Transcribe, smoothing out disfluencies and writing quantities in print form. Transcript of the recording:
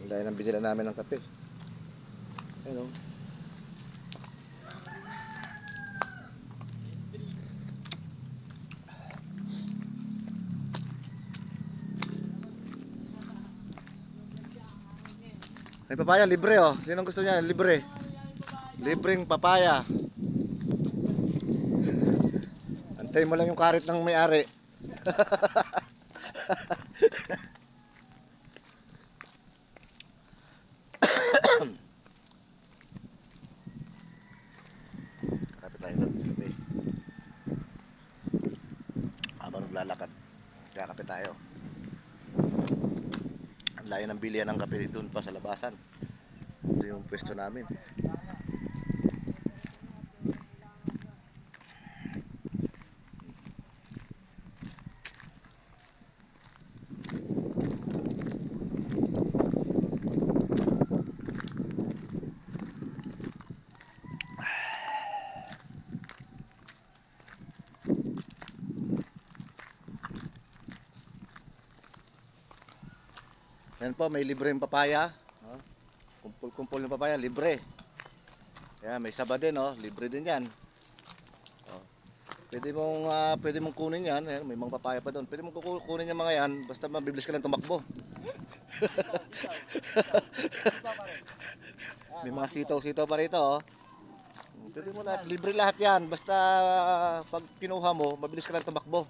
Dahil nang binila namin ng kape. Ayun o. May papaya, libre oh. Sinong gusto niya? Libre. Libreng papaya. Antay mo lang yung karit ng may-ari. Kapit tayo doon sa kape. Habang naglalakad, kakapit tayo. Ang layo ng bilihan ng kape doon pa sa labasan. Ito yung pwesto namin. Yan po, may libre yung papaya. Kumpul-kumpul yung papaya, libre. Yan, may saba din, oh, libre din yan. Oh. Pwede mong kunin yan. Ayan, may mga papaya pa doon. Pwede mong kunin yung mga yan, basta mabiblis ka lang tumakbo. May mga sitaw-sitaw pa rito, oh. Pwede mo lahat, libre lahat yan. Basta pag kinuha mo, mabilis ka lang tumakbo.